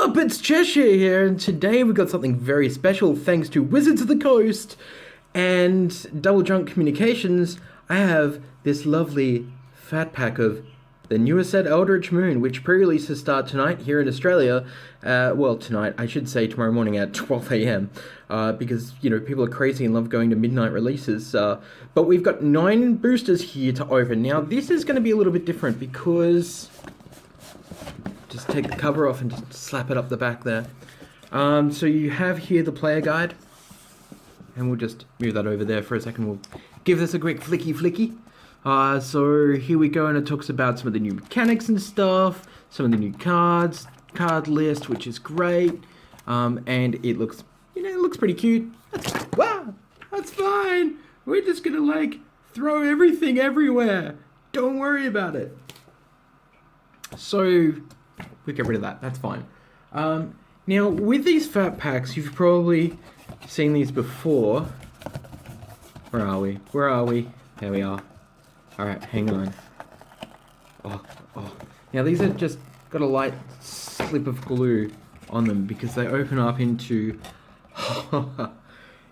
up? It's Cheshire here, and today we've got something very special thanks to Wizards of the Coast and Double Drunk Communications. I have this lovely fat pack of the newest set, Eldritch Moon, which pre-releases start tonight here in Australia. Well, tonight, I should say tomorrow morning at 12 a.m. Because, you know, people are crazy and love going to midnight releases. But we've got 9 boosters here to open. Now, this is going to be a little bit different because... just take the cover off and just slap it up the back there. So you have here the player guide. And we'll just move that over there for a second. We'll give this a quick flicky. So here we go, and it talks about some of the new mechanics and stuff, some of the new cards, card list, which is great. And it looks, you know, it looks pretty cute. Wow, that's fine. We're just gonna like throw everything everywhere. Don't worry about it. So we get rid of that. That's fine. Now with these fat packs, you've probably seen these before. Where are we? Where are we? There we are. Alright, hang on. Oh. Now these are just got a light slip of glue on them because they open up into...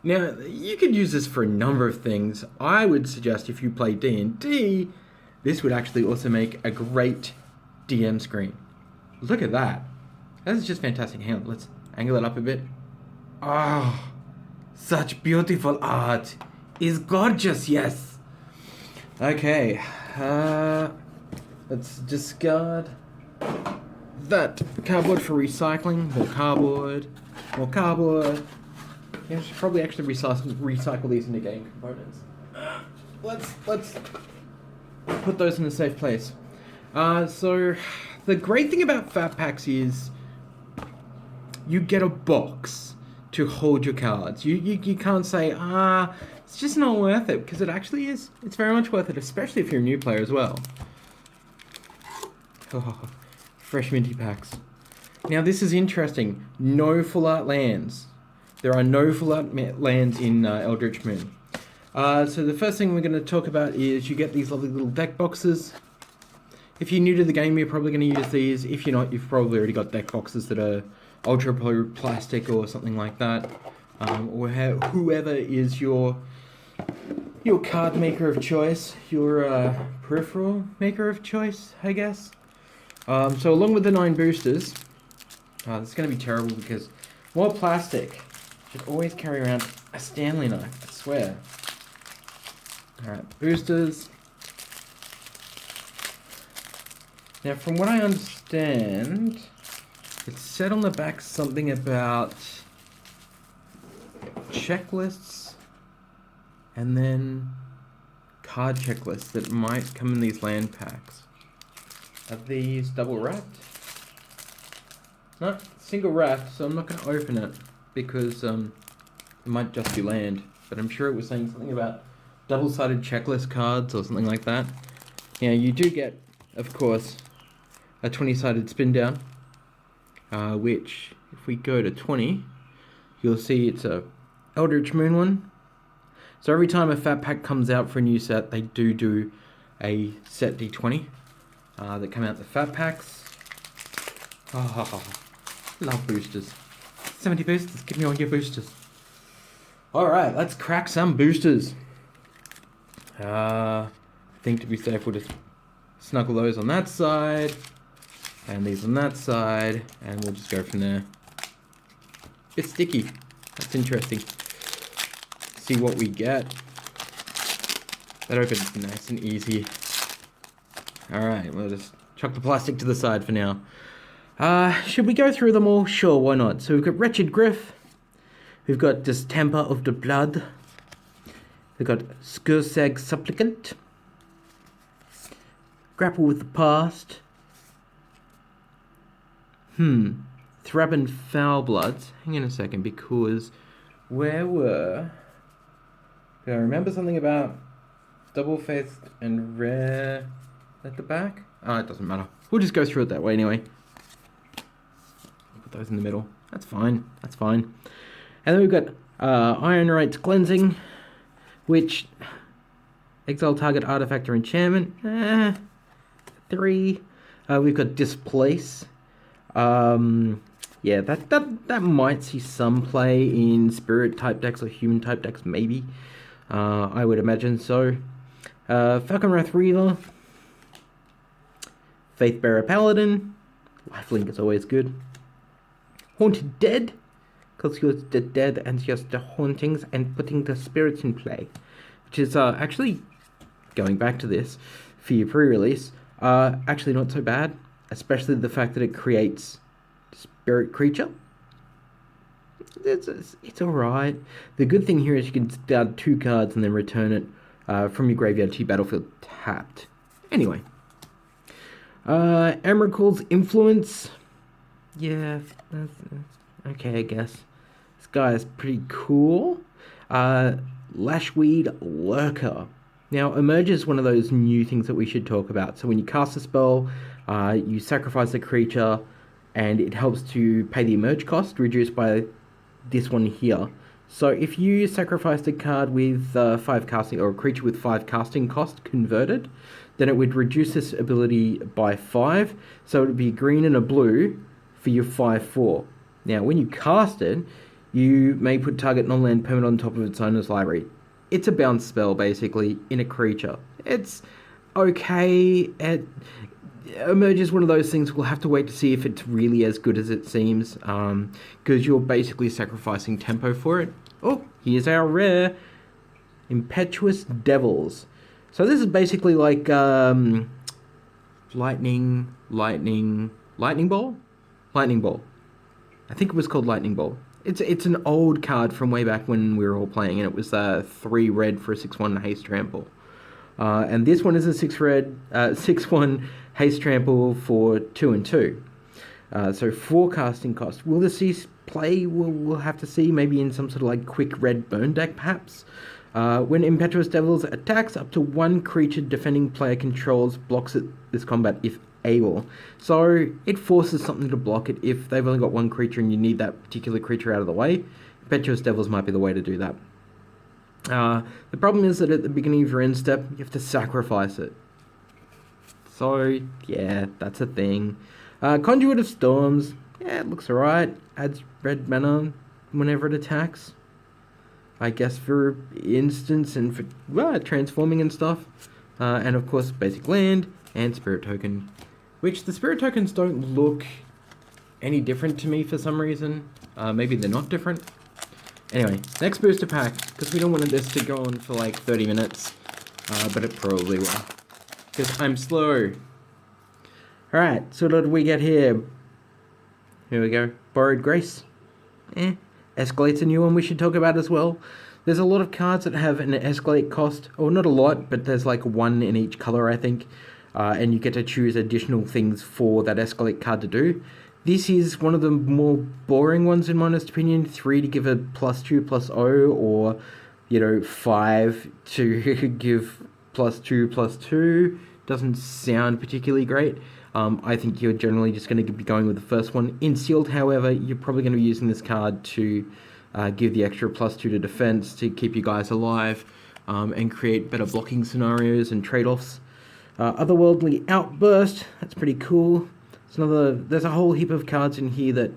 Now, you could use this for a number of things. I would suggest if you play D&D, this would actually also make a great DM screen. Look at that. That is just fantastic. Hang on, let's angle it up a bit. Oh, such beautiful art. Is gorgeous, yes. Okay, let's discard that cardboard for recycling. More cardboard. Yeah, I should probably actually recycle these into game components. Let's put those in a safe place. So the great thing about fat packs is you get a box to hold your cards. You can't say, it's just not worth it, because it actually is. It's very much worth it, especially if you're a new player as well. Oh, fresh minty packs. Now this is interesting. No full art lands. There are no full art lands in Eldritch Moon. So the first thing we're going to talk about is you get these lovely little deck boxes. If you're new to the game, you're probably going to use these. If you're not, you've probably already got deck boxes that are ultra plastic or something like that. Or whoever is your card maker of choice, your peripheral maker of choice, I guess. So along with the 9 boosters, this is going to be terrible because more plastic. Should always carry around a Stanley knife, I swear. Alright, boosters. Now from what I understand, it said on the back something about checklists and then card checklists that might come in these land packs. Are these double wrapped? No, single wrapped, so I'm not going to open it because it might just be land, but I'm sure it was saying something about double-sided checklist cards or something like that. Yeah, you do get, of course, a 20-sided spin down, which, if we go to 20, you'll see it's a Eldritch Moon one. So every time a fat pack comes out for a new set, they do a set D20 that come out the fat packs. Oh, love boosters. 70 boosters, give me all your boosters. Alright, let's crack some boosters. I think to be safe, we'll just snuggle those on that side, and these on that side, and we'll just go from there. It's sticky. That's interesting. See what we get. That opens nice and easy. Alright, we'll just chuck the plastic to the side for now. Should we go through them all? Sure, why not? So we've got Wretched Griff. We've got Distemper of the Blood. We've got Skursag Supplicant. Grapple with the Past. Thraben Foulbloods. Hang on a second, because where were... I remember something about double-faced and rare at the back? It doesn't matter. We'll just go through it that way anyway. Put those in the middle. That's fine. And then we've got Iron Right's Cleansing, which exile target artifact or enchantment. 3. We've got Displace. Yeah, that might see some play in spirit type decks or human type decks, maybe. I would imagine so. Falcon Wrath Reaver, Faithbearer Paladin, Lifelink is always good. Haunted Dead, because you're the dead and just the hauntings and putting the spirits in play, which is actually going back to this for your pre-release. Actually not so bad, especially the fact that it creates spirit creature. It's alright. The good thing here is you can discard 2 cards and then return it from your graveyard to your battlefield tapped. Anyway. Emrakul's Influence. Yeah, that's okay, I guess. This guy is pretty cool. Lashweed Lurker. Now, Emerge is one of those new things that we should talk about. So when you cast a spell, you sacrifice a creature, and it helps to pay the Emerge cost, reduced by this one here. So if you sacrificed a card with 5 casting, or a creature with 5 casting cost converted, then it would reduce this ability by 5. So it would be green and a blue for your 5/4. Now, when you cast it, you may put target non-land permanent on top of its owner's library. It's a bounce spell, basically, in a creature. It's okay. Emerge is one of those things we'll have to wait to see if it's really as good as it seems, because you're basically sacrificing tempo for it. Oh, here's our rare Impetuous Devils. So this is basically like Lightning Ball? Lightning Ball. I think it was called Lightning Ball. It's an old card from way back when we were all playing, and it was 3 red for a 6/1 haste trample. And this one is a 6/1 haste trample for 2 and 2. So 4 casting cost. Will this see play? We'll have to see. Maybe in some sort of like quick red burn deck, perhaps. When Impetuous Devils attacks, up to 1 creature defending player controls blocks this combat if able. So it forces something to block it if they've only got 1 creature and you need that particular creature out of the way. Impetuous Devils might be the way to do that. The problem is that at the beginning of your end step, you have to sacrifice it. So, yeah, that's a thing. Conduit of Storms, yeah, it looks alright. Adds red mana whenever it attacks. I guess for instance and for transforming and stuff. And of course, basic land and spirit token. Which the spirit tokens don't look any different to me for some reason. Maybe they're not different. Anyway, next booster pack, because we don't want this to go on for like 30 minutes. But it probably will. Because I'm slow. Alright, so what did we get here? Here we go. Borrowed Grace. Escalate's a new one we should talk about as well. There's a lot of cards that have an escalate cost, or not a lot, but there's like 1 in each color, I think. And you get to choose additional things for that escalate card to do. This is one of the more boring ones in my honest opinion. 3 to give a +2/+0, or 5 to give +2/+2. Doesn't sound particularly great. I think you're generally just going to be going with the first one. In sealed, however, you're probably going to be using this card to give the extra +2 to defense to keep you guys alive, and create better blocking scenarios and trade-offs. Otherworldly Outburst, that's pretty cool. There's a whole heap of cards in here that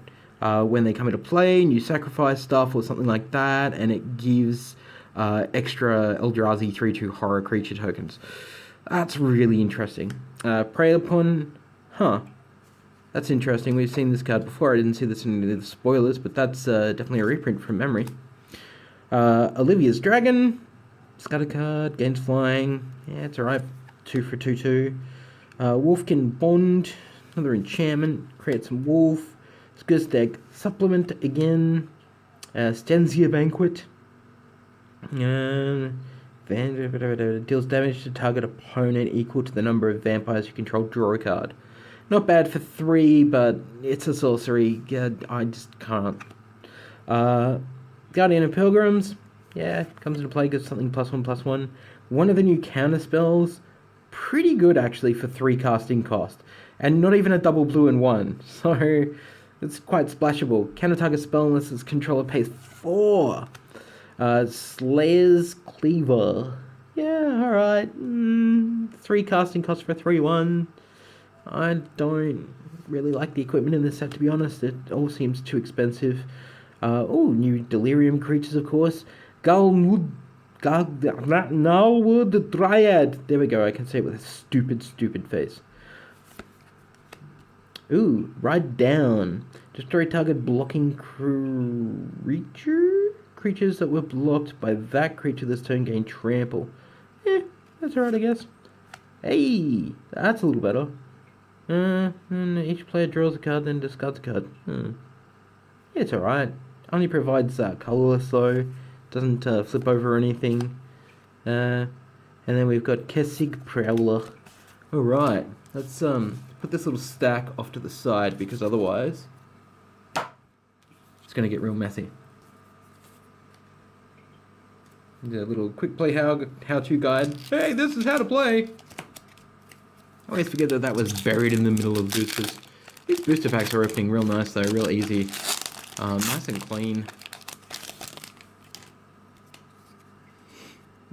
when they come into play and you sacrifice stuff or something like that, and it gives extra Eldrazi 3/2 horror creature tokens. That's really interesting. Prey Upon, that's interesting. We've seen this card before. I didn't see this in any of the spoilers, but that's definitely a reprint from memory. Olivia's Dragon, Scatter card, gains flying. Yeah, it's alright. 2 for 2/2. Wolfkin Bond, another enchantment. Create some wolf. Skursdag Supplement again. Stanzia Banquet. Deals damage to target opponent equal to the number of vampires you control. Draw a card. Not bad for 3, but it's a sorcery. Yeah, I just can't. Guardian of Pilgrims. Yeah, comes into play, gives something +1/+1. One of the new counter spells. Pretty good actually for 3 casting cost. And not even a double blue and 1. So it's quite splashable. Counter target spell unless its controller pays 4. Slayer's Cleaver. Yeah, alright. 3 casting cost for 3/1. I don't really like the equipment in this set, to be honest. It all seems too expensive. Oh, new delirium creatures, of course. Galwood the Dryad. There we go, I can say it with a stupid face. Ooh, Ride Down. Destroy target blocking creatures that were blocked by that creature this turn gain trample. That's alright, I guess. Hey, that's a little better. And each player draws a card, then discards a card. Yeah, it's alright. Only provides colorless though. Doesn't flip over or anything. And then we've got Kessig Prowler. Alright, let's put this little stack off to the side because otherwise it's gonna get real messy. The little quick play how-to guide. Hey, this is how to play! I always forget that was buried in the middle of boosters. These booster packs are opening real nice though, real easy. Nice and clean.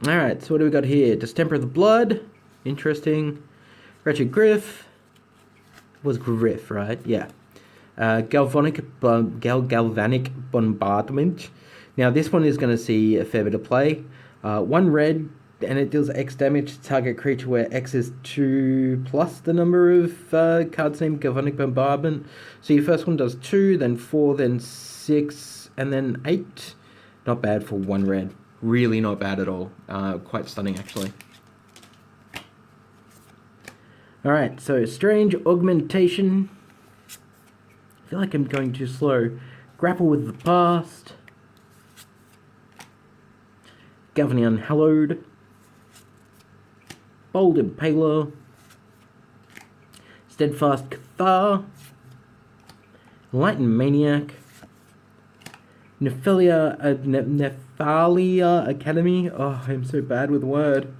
Alright, so what do we got here? Distemper of the Blood. Interesting. Wretched Griff. Was Griff, right? Yeah. Galvanic Bombardment. Now this one is going to see a fair bit of play. 1 red, and it deals X damage to target creature where X is 2 plus the number of cards named Galvanic Bombardment. So your first one does 2, then 4, then 6, and then 8. Not bad for 1 red. Really not bad at all. Quite stunning, actually. Alright, so Strange Augmentation. I feel like I'm going too slow. Grapple with the Past. Galvany Unhallowed. Bold Impaler. Steadfast Cathar. Enlightened Maniac. Nephalia Academy. Oh, I'm so bad with the word.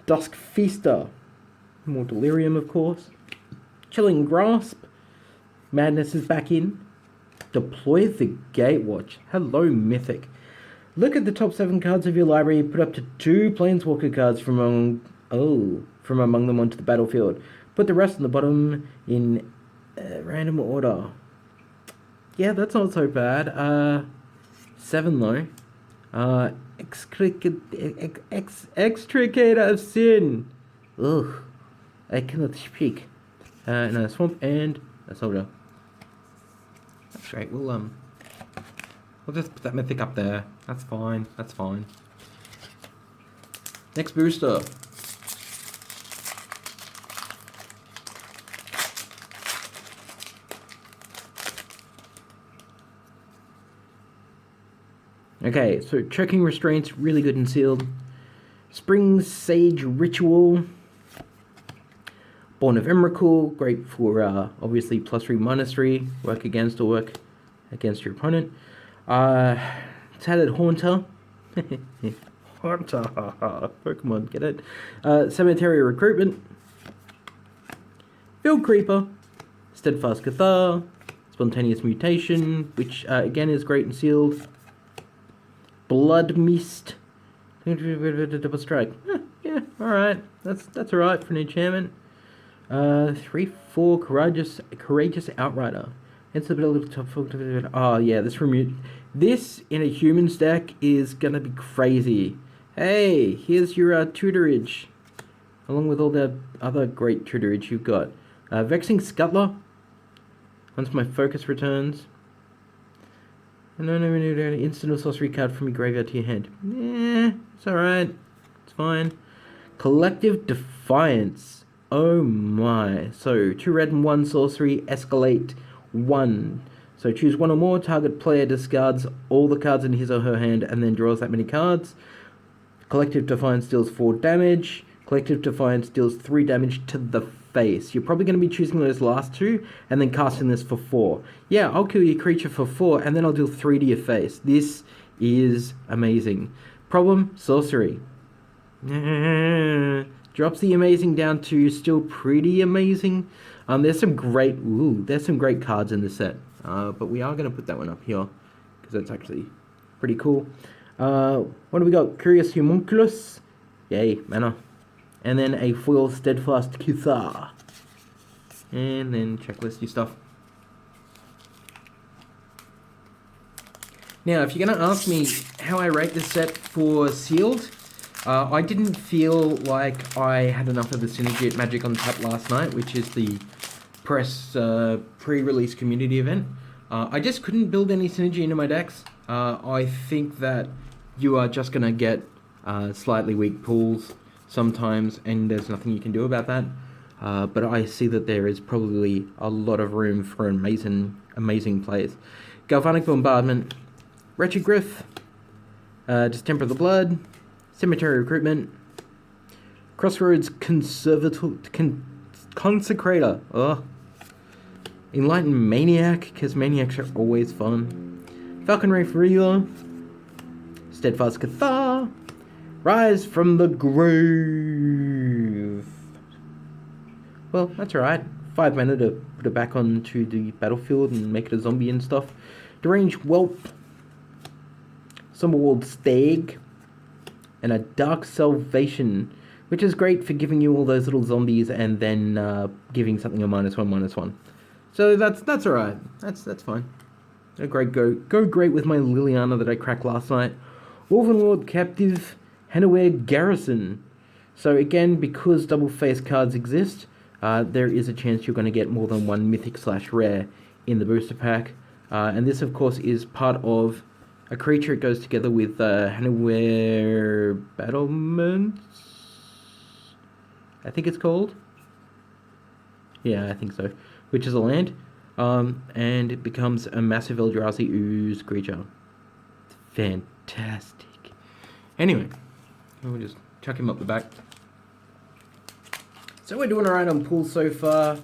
Dusk Feaster. More Delirium, of course. Chilling Grasp. Madness is back in. Deploy the Gatewatch. Hello, Mythic. Look at the top 7 cards of your library. Put up to 2 Planeswalker cards from among them onto the battlefield. Put the rest on the bottom in random order. Yeah, that's not so bad. 7 though. Extricate of Sin. Ugh. I cannot speak. And a Swamp and a Soldier. That's great. We'll just put that Mythic up there. That's fine. That's fine. Next booster. Okay, so Choking Restraints, really good and sealed. Spring Sage Ritual. Born of Emrakul, great for obviously +3, -3, work against or work against your opponent. Tattered Haunter. Haunter, Pokemon, get it? Cemetery Recruitment. Field Creeper. Steadfast Cathar. Spontaneous Mutation, which again is great and sealed. Blood Mist. Double Strike. Yeah, alright. That's alright for an enchantment. 3/4 Courageous Outrider. It's a bit a little tough. Oh yeah, this in a human's deck is gonna be crazy. Hey, here's your tutorage, along with all the other great tutorage you've got. Vexing Scuttler. Once my focus returns. No, instant or sorcery card from your graveyard to your hand. It's alright. It's fine. Collective Defiance. Oh my. So 2 red and 1 sorcery, escalate 1. So choose 1 or more, target player discards all the cards in his or her hand and then draws that many cards. Collective Defiance deals 4 damage. Collective Defiance deals 3 damage to the face. You're probably going to be choosing those last 2 and then casting this for 4. Yeah, I'll kill your creature for 4 and then I'll deal 3 to your face. This is amazing. Problem, sorcery. Drops the amazing down to still pretty amazing. There's some great cards in this set. But we are going to put that one up here because that's actually pretty cool. What do we got? Curious Homunculus. Yay, mana. And then a foil Steadfast Cathar. And then checklisty stuff. Now, if you're going to ask me how I rate this set for sealed, I didn't feel like I had enough of the Synergy Magic on Tap last night, which is the press pre-release community event. I just couldn't build any synergy into my decks. I think that you are just going to get slightly weak pools sometimes, and there's nothing you can do about that. But I see that there is probably a lot of room for amazing plays. Galvanic Bombardment, Wretched Griff, Distemper of the Blood, Cemetery Recruitment, Crossroads Consecrator, Enlightened Maniac, because Maniacs are always fun, Falcon Ray Reaver, Steadfast Cathar, Rise from the Grave. Well, that's alright. 5 mana to put it back onto the battlefield and make it a zombie and stuff. Deranged Whelp, Somberwald Stag, and a Dark Salvation, which is great for giving you all those little zombies and then giving something a -1/-1. So that's alright. That's fine. Go great with my Liliana that I cracked last night. Wolvenlord Captive, Hanaware Garrison. So again, because double face cards exist, there is a chance you're going to get more than one mythic/rare in the booster pack. And this, of course, is part of a creature. It goes together with Hanaware Battlements, I think it's called. Yeah, I think so. Which is a land. And it becomes a massive Eldrazi Ooze creature. Fantastic. Anyway, we'll just chuck him up the back. So we're doing alright on pools so far.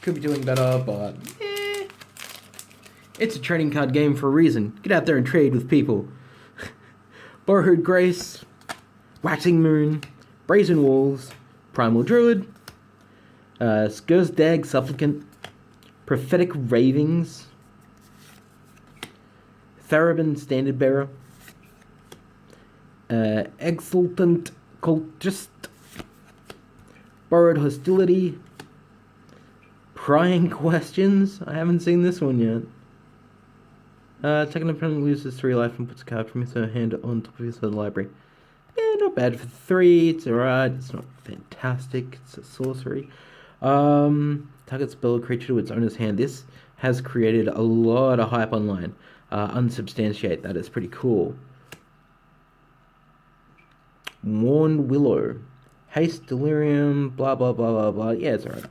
Could be doing better, but it's a trading card game for a reason. Get out there and trade with people. Borrowed Grace, Waxing Moon, Brazen Walls, Primal Druid, Skursdag Supplicant, Prophetic Ravings, Tharabin Standard Bearer, Exultant Cultist, Borrowed Hostility, Prying Questions. I haven't seen this one yet. Second opponent loses 3 life and puts a card from his hand on top of his library. Yeah, not bad for 3. It's alright. It's not fantastic. It's a sorcery. Target spell or creature to its owner's hand. This has created a lot of hype online. Unsubstantiate. That is pretty cool. Warned Willow. Haste, Delirium, blah, blah, blah, blah, blah. Yeah, it's alright.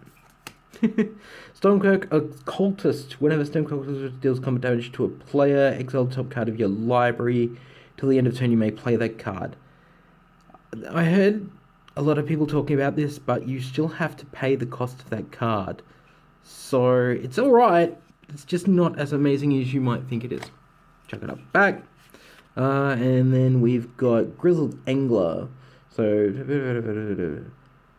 Stormkirk Occultist. Whenever Stormkirk deals combat damage to a player, exile the top card of your library. Till the end of turn, you may play that card. I heard a lot of people talking about this, but you still have to pay the cost of that card. So, it's alright. It's just not as amazing as you might think it is. Chuck it up back. And then we've got Grizzled Angler. So,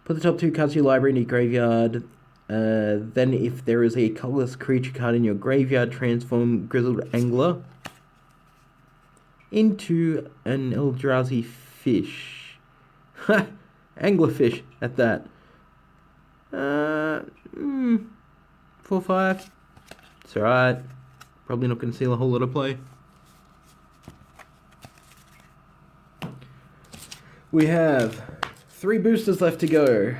put the top 2 cards of your library in your graveyard. Then if there is a colorless creature card in your graveyard, transform Grizzled Angler into an Eldrazi fish. Ha! Anglerfish at that. 4/5. It's alright. Probably not going to see a whole lot of play. We have 3 boosters left to go.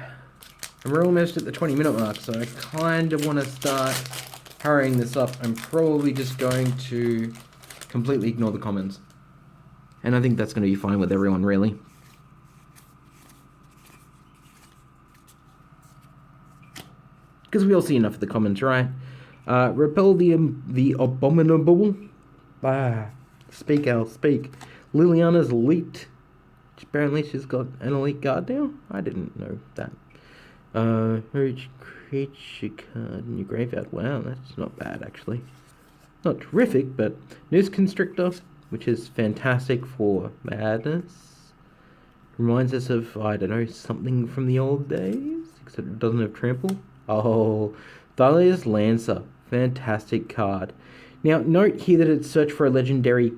And we're almost at the 20-minute mark, so I kind of want to start hurrying this up. I'm probably just going to completely ignore the comments. And I think that's going to be fine with everyone, really. Because we all see enough of the comments, right? Repel the Abominable. Speak, Al, speak. Liliana's leaked. Apparently she's got an elite guard now? I didn't know that. Each creature card in your graveyard. Wow, that's not bad, actually. Not terrific, but Noose Constrictor, which is fantastic for madness. Reminds us of, I don't know, something from the old days, except it doesn't have trample. Oh, Thalia's Lancer. Fantastic card. Now, note here that it's search for a legendary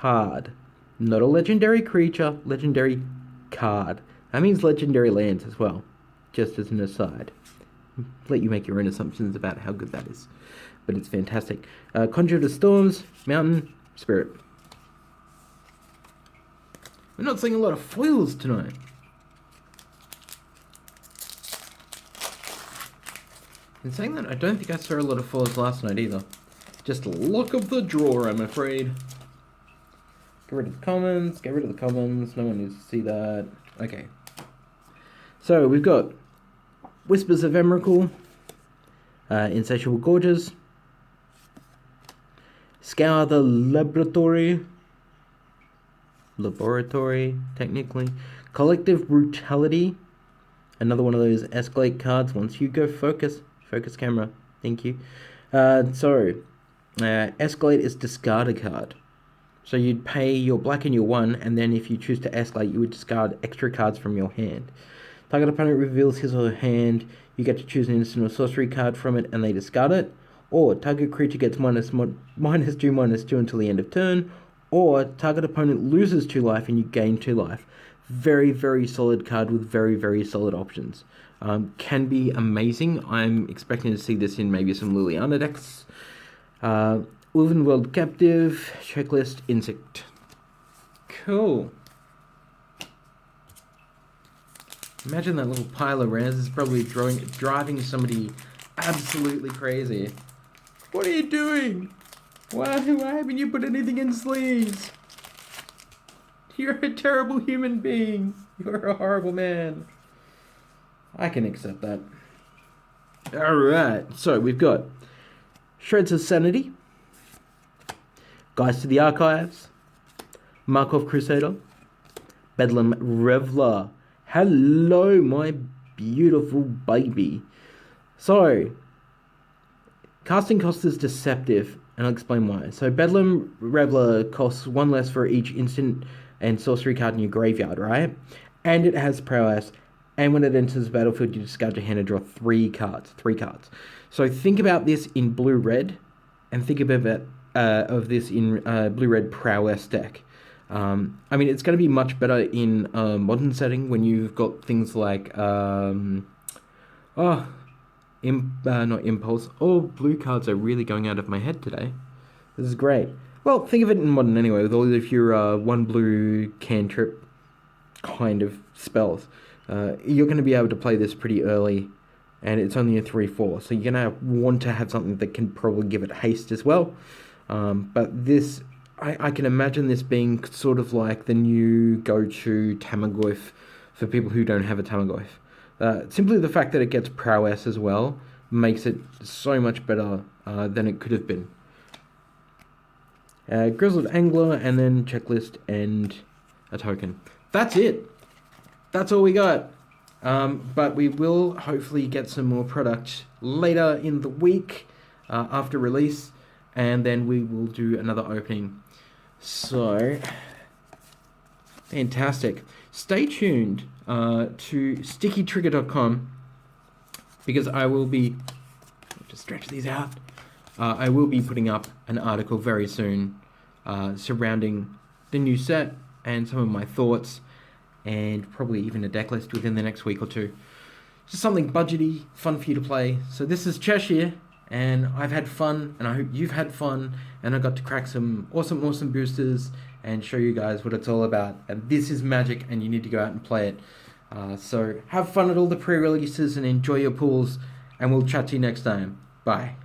card. Not a legendary creature, legendary card. That means legendary lands as well. just as an aside. Let you make your own assumptions about how good that is. But it's fantastic. Conjure the Storms, Mountain, Spirit. We're not seeing a lot of foils tonight. In saying that, I don't think I saw a lot of foils last night either. Just luck of the draw, I'm afraid. Get rid of the commons, get rid of the commons. No one needs to see that. Okay. So, we've got Whispers of Emrakul, Insatiable Gorges, Scour the Laboratory, technically, Collective Brutality, another one of those escalate cards. Once you go focus camera, thank you. Escalate is discard a card. So you'd pay your black and your 1, and then if you choose to escalate, you would discard extra cards from your hand. Target opponent reveals his or her hand, you get to choose an instant or sorcery card from it, and they discard it. Or target creature gets -2/-2 until the end of turn. Or target opponent loses 2 life and you gain 2 life. Very, very solid card with very, very solid options. Can be amazing. I'm expecting to see this in maybe some Liliana decks. Woven World Captive, Checklist, Insect. Cool. Imagine that little pile of rares is probably driving somebody absolutely crazy. What are you doing? Why haven't you put anything in sleeves? You're a terrible human being. You're a horrible man. I can accept that. Alright, so we've got Shreds of Sanity, Guys to the Archives, Markov Crusader, Bedlam Reveler. Hello, my beautiful baby. So, casting cost is deceptive, and I'll explain why. So, Bedlam Reveler costs 1 less for each instant and sorcery card in your graveyard, right? And it has prowess, and when it enters the battlefield, you discard your hand and draw 3 cards. So, think about this in blue-red, and think about of this in blue-red prowess deck. I mean, it's going to be much better in a modern setting when you've got things like, not Impulse. All blue cards are really going out of my head today. This is great. Well, think of it in modern anyway, with all of your 1 blue cantrip kind of spells. You're going to be able to play this pretty early, and it's only a 3/4, so you're going to want to have something that can probably give it haste as well. But this... I can imagine this being sort of like the new go-to Tamagotchi for people who don't have a Tamagotchi. Simply the fact that it gets prowess as well makes it so much better than it could have been. Grizzled Angler, and then checklist and a token. That's it. That's all we got. But we will hopefully get some more product later in the week after release, and then we will do another opening. So, fantastic. Stay tuned to stickytrigger.com because I will be, just stretch these out, I will be putting up an article very soon surrounding the new set and some of my thoughts, and probably even a deck list within the next week or two. Just something budgety, fun for you to play. So this is Cheshire, and I've had fun, and I hope you've had fun, and I got to crack some awesome boosters and show you guys what it's all about. And this is magic, and you need to go out and play it. So have fun at all the pre-releases and enjoy your pools, and we'll chat to you next time. Bye.